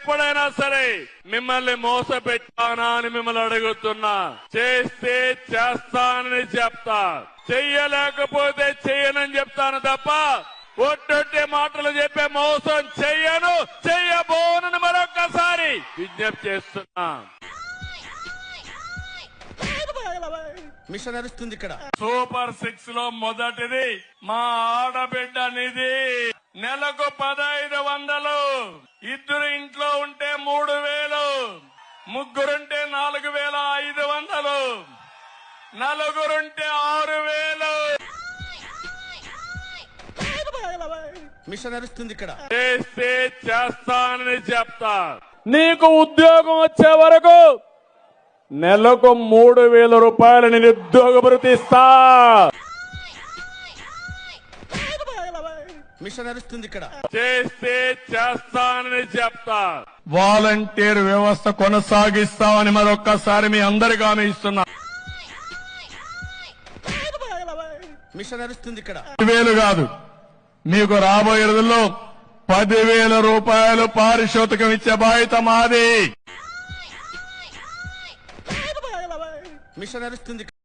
ఎప్పుడైనా సరే మిమ్మల్ని మోసపెట్టానా అని మిమ్మల్ని అడుగుతున్నా. చేస్తే చేస్తానని చెప్తా, చెయ్యలేకపోతే చెయ్యనని చెప్తాను తప్ప ఒట్టొట్టే మాటలు చెప్పే మోసం చెయ్యను, చెయ్యబోనని మరొక్కసారి విజ్ఞప్తి చేస్తున్నా. మిషన్ నడుస్తుంది ఇక్కడ. సూపర్ 6 లో మొదటిది మా ఆడబిడ్డ నిధి. నెలకు 1500, ఇద్దరు ఇంట్లో ఉంటే 3000, ముగ్గురుంటే 4500, నలుగురుంటే 6000. మిషన్ నడుస్తుంది ఇక్కడ. చేస్తే చేస్తానని చెప్తా. నీకు ఉద్యోగం వచ్చే వరకు నెలకు 3000 రూపాయలు నిరుద్యోగ భృతి ఇస్తా. మిషన్ నడుస్తుంది ఇక్కడ. చేస్తే చేస్తానని చెప్తా. వాలంటీర్ వ్యవస్థ కొనసాగిస్తామని మరొక్కసారి మీ అందరికీ హామీ ఇస్తున్నా. మిషన్ నడుస్తుంది ఇక్కడ. 10,000 కాదు, మీకు రాబోయే రోజుల్లో 10,000 రూపాయలు పారితోషికం ఇచ్చే బాధ్యత మాది. మిషన్ నడుస్తుంది.